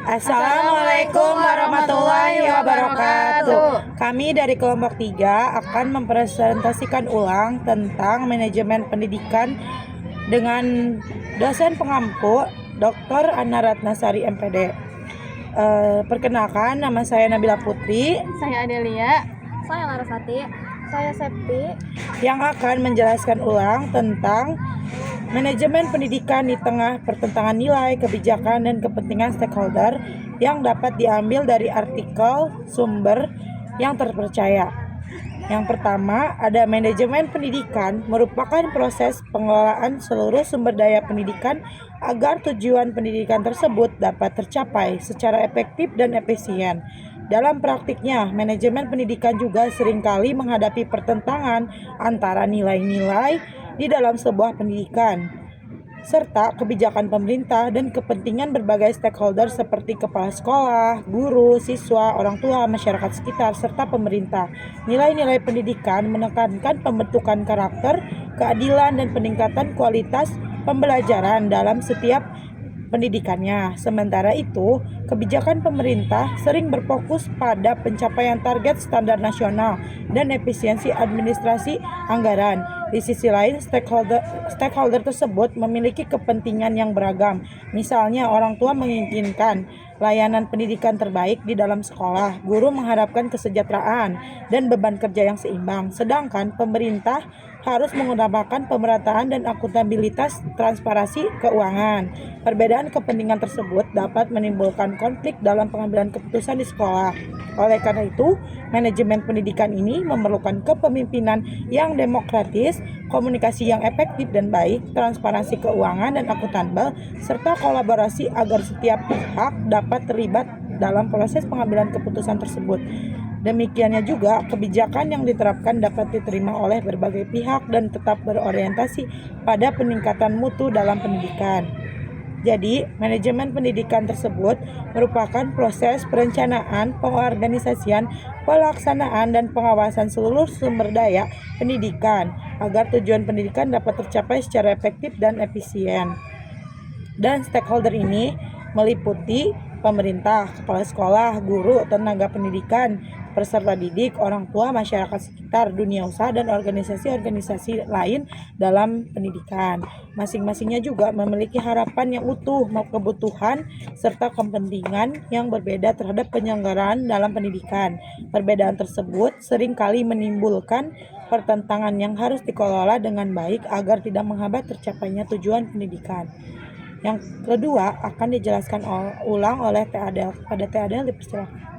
Assalamualaikum warahmatullahi wabarakatuh. Kami dari kelompok 3 akan mempresentasikan ulang tentang manajemen pendidikan dengan dosen pengampu Dr. Anna Ratnasari MPD. Perkenalkan, nama saya Nabila Putri. Saya Adelia. Saya Larasati. Saya Septi. Yang akan menjelaskan ulang tentang manajemen pendidikan di tengah pertentangan nilai, kebijakan, dan kepentingan stakeholder yang dapat diambil dari artikel sumber yang terpercaya. Yang pertama, ada manajemen pendidikan merupakan proses pengelolaan seluruh sumber daya pendidikan agar tujuan pendidikan tersebut dapat tercapai secara efektif dan efisien. Dalam praktiknya, manajemen pendidikan juga seringkali menghadapi pertentangan antara nilai-nilai di dalam sebuah pendidikan, serta kebijakan pemerintah dan kepentingan berbagai stakeholder seperti kepala sekolah, guru, siswa, orang tua, masyarakat sekitar, serta pemerintah. Nilai-nilai pendidikan menekankan pembentukan karakter, keadilan, dan peningkatan kualitas pembelajaran dalam setiap pendidikannya. Sementara itu, kebijakan pemerintah sering berfokus pada pencapaian target standar nasional dan efisiensi administrasi anggaran. Di sisi lain, stakeholder tersebut memiliki kepentingan yang beragam. Misalnya, orang tua menginginkan layanan pendidikan terbaik di dalam sekolah, guru mengharapkan kesejahteraan dan beban kerja yang seimbang, sedangkan pemerintah harus mengutamakan pemerataan dan akuntabilitas transparansi keuangan. Perbedaan kepentingan tersebut dapat menimbulkan konflik dalam pengambilan keputusan di sekolah. Oleh karena itu, manajemen pendidikan ini memerlukan kepemimpinan yang demokratis, komunikasi yang efektif dan baik, transparansi keuangan dan akuntabel, serta kolaborasi agar setiap pihak dapat terlibat dalam proses pengambilan keputusan tersebut. Demikiannya juga, kebijakan yang diterapkan dapat diterima oleh berbagai pihak dan tetap berorientasi pada peningkatan mutu dalam pendidikan. Jadi, manajemen pendidikan tersebut merupakan proses perencanaan, pengorganisasian, pelaksanaan, dan pengawasan seluruh sumber daya pendidikan agar tujuan pendidikan dapat tercapai secara efektif dan efisien. Dan stakeholder ini meliputi pemerintah, kepala sekolah, guru, tenaga pendidikan, peserta didik, orang tua, masyarakat sekitar, dunia usaha, dan organisasi-organisasi lain dalam pendidikan. Masing-masingnya juga memiliki harapan yang utuh, kebutuhan, serta kepentingan yang berbeda terhadap penyelenggaraan dalam pendidikan. Perbedaan tersebut seringkali menimbulkan pertentangan yang harus dikelola dengan baik agar tidak menghambat tercapainya tujuan pendidikan. Yang kedua akan dijelaskan ulang oleh T.Adel. Pada T.Adel dipersilakan.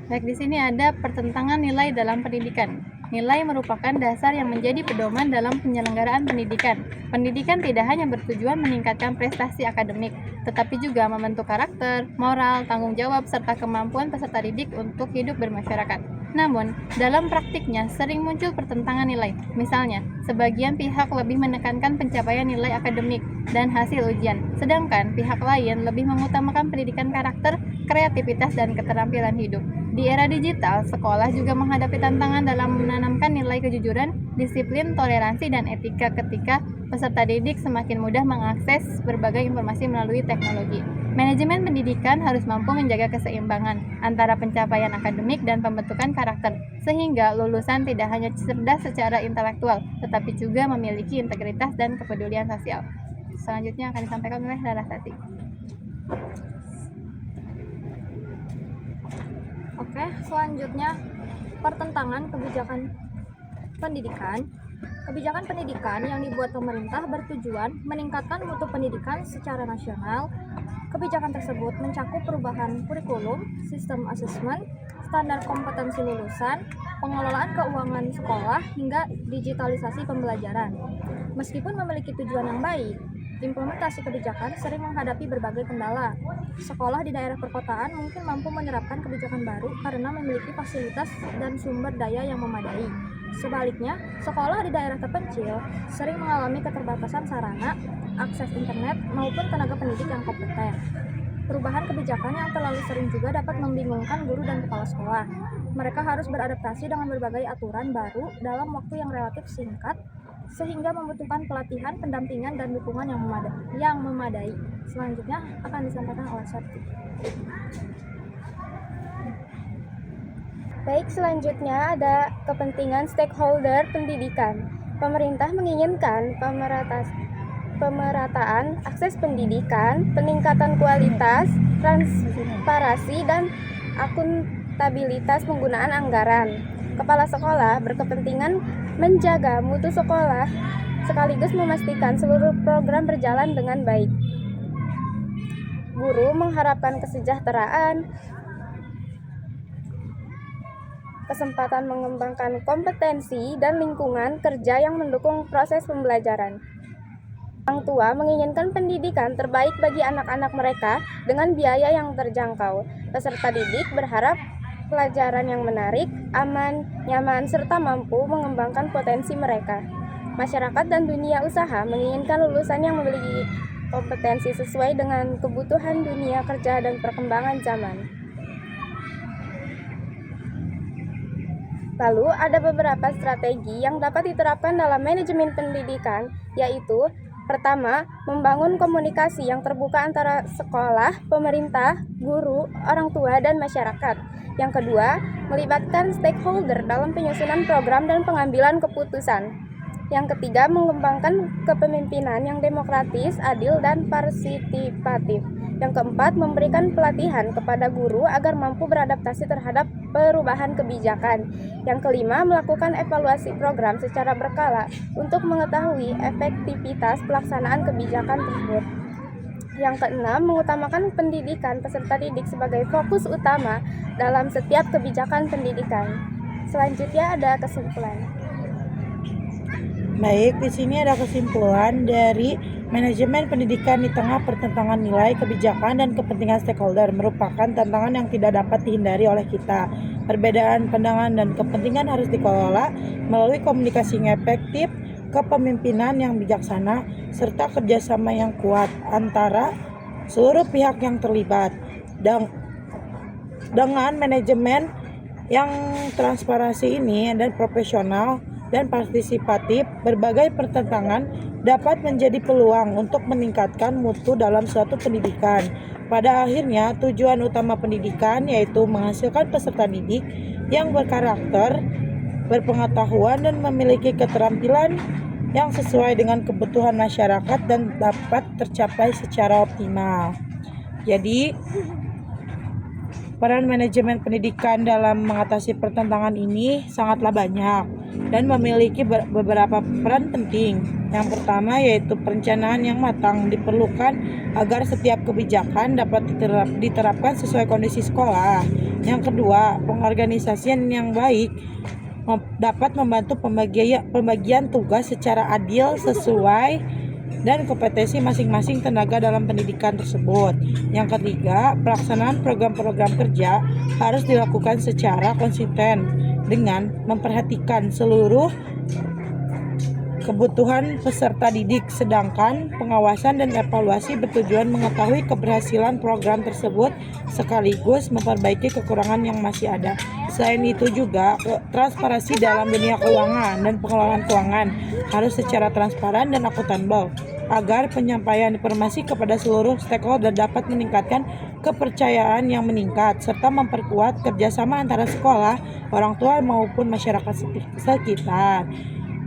Baik, di sini ada pertentangan nilai dalam pendidikan. Nilai merupakan dasar yang menjadi pedoman dalam penyelenggaraan pendidikan. Pendidikan tidak hanya bertujuan meningkatkan prestasi akademik, tetapi juga membentuk karakter, moral, tanggung jawab, serta kemampuan peserta didik untuk hidup bermasyarakat. Namun, dalam praktiknya sering muncul pertentangan nilai. Misalnya, sebagian pihak lebih menekankan pencapaian nilai akademik dan hasil ujian, sedangkan pihak lain lebih mengutamakan pendidikan karakter, kreativitas, dan keterampilan hidup. Di era digital, sekolah juga menghadapi tantangan dalam menanamkan nilai kejujuran, disiplin, toleransi, dan etika ketika peserta didik semakin mudah mengakses berbagai informasi melalui teknologi. Manajemen pendidikan harus mampu menjaga keseimbangan antara pencapaian akademik dan pembentukan karakter, sehingga lulusan tidak hanya cerdas secara intelektual, tetapi juga memiliki integritas dan kepedulian sosial. Selanjutnya akan disampaikan oleh Larasati. Oke, selanjutnya pertentangan kebijakan pendidikan. Kebijakan pendidikan yang dibuat pemerintah bertujuan meningkatkan mutu pendidikan secara nasional. Kebijakan tersebut mencakup perubahan kurikulum, sistem asesmen, standar kompetensi lulusan, pengelolaan keuangan sekolah, hingga digitalisasi pembelajaran. Meskipun memiliki tujuan yang baik, implementasi kebijakan sering menghadapi berbagai kendala. Sekolah di daerah perkotaan mungkin mampu menerapkan kebijakan baru karena memiliki fasilitas dan sumber daya yang memadai. Sebaliknya, sekolah di daerah terpencil sering mengalami keterbatasan sarana, akses internet, maupun tenaga pendidik yang kompeten. Perubahan kebijakan yang terlalu sering juga dapat membingungkan guru dan kepala sekolah. Mereka harus beradaptasi dengan berbagai aturan baru dalam waktu yang relatif singkat sehingga membutuhkan pelatihan, pendampingan, dan dukungan yang memadai. Selanjutnya akan disampaikan oleh Septi. Baik, selanjutnya ada kepentingan stakeholder pendidikan. Pemerintah menginginkan pemerataan akses pendidikan, peningkatan kualitas, transparansi, dan akuntabilitas penggunaan anggaran. Kepala sekolah berkepentingan menjaga mutu sekolah sekaligus memastikan seluruh program berjalan dengan baik. Guru mengharapkan kesejahteraan, kesempatan mengembangkan kompetensi dan lingkungan kerja yang mendukung proses pembelajaran. Orang tua menginginkan pendidikan terbaik bagi anak-anak mereka dengan biaya yang terjangkau. Peserta didik berharap pelajaran yang menarik, aman, nyaman, serta mampu mengembangkan potensi mereka. Masyarakat dan dunia usaha menginginkan lulusan yang memiliki kompetensi sesuai dengan kebutuhan dunia kerja dan perkembangan zaman. Lalu ada beberapa strategi yang dapat diterapkan dalam manajemen pendidikan, yaitu pertama, membangun komunikasi yang terbuka antara sekolah, pemerintah, guru, orang tua, dan masyarakat. Yang kedua, melibatkan stakeholder dalam penyusunan program dan pengambilan keputusan. Yang ketiga, mengembangkan kepemimpinan yang demokratis, adil, dan partisipatif. Yang keempat, memberikan pelatihan kepada guru agar mampu beradaptasi terhadap perubahan kebijakan. Yang kelima, melakukan evaluasi program secara berkala untuk mengetahui efektivitas pelaksanaan kebijakan tersebut. Yang keenam, mengutamakan pendidikan peserta didik sebagai fokus utama dalam setiap kebijakan pendidikan. Selanjutnya ada kesimpulan. Baik, di sini ada kesimpulan dari manajemen pendidikan di tengah pertentangan nilai, kebijakan, dan kepentingan stakeholder merupakan tantangan yang tidak dapat dihindari oleh kita. Perbedaan pandangan dan kepentingan harus dikelola melalui komunikasi yang efektif, kepemimpinan yang bijaksana, serta kerjasama yang kuat antara seluruh pihak yang terlibat. Dengan manajemen yang transparansi ini dan profesional dan partisipatif, berbagai pertentangan dapat menjadi peluang untuk meningkatkan mutu dalam suatu pendidikan. Pada akhirnya, tujuan utama pendidikan yaitu menghasilkan peserta didik yang berkarakter, berpengetahuan, dan memiliki keterampilan yang sesuai dengan kebutuhan masyarakat dan dapat tercapai secara optimal. Jadi, peran manajemen pendidikan dalam mengatasi pertentangan ini sangatlah banyak dan memiliki beberapa peran penting. Yang pertama yaitu perencanaan yang matang diperlukan agar setiap kebijakan dapat diterapkan sesuai kondisi sekolah. Yang kedua, pengorganisasian yang baik dapat membantu pembagian tugas secara adil sesuai dan kompetensi masing-masing tenaga dalam pendidikan tersebut. Yang ketiga, pelaksanaan program-program kerja harus dilakukan secara konsisten dengan memperhatikan seluruh kebutuhan peserta didik, sedangkan pengawasan dan evaluasi bertujuan mengetahui keberhasilan program tersebut sekaligus memperbaiki kekurangan yang masih ada. Selain itu juga, transparansi dalam dunia keuangan dan pengelolaan keuangan harus secara transparan dan akuntabel agar penyampaian informasi kepada seluruh stakeholder dapat meningkatkan kepercayaan yang meningkat serta memperkuat kerjasama antara sekolah, orang tua maupun masyarakat sekitar.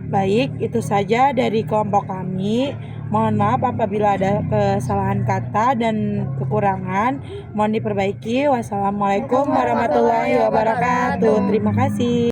Baik, itu saja dari kelompok kami. Mohon maaf apabila ada kesalahan kata dan kekurangan. Mohon diperbaiki. Wassalamualaikum warahmatullahi wabarakatuh. Terima kasih.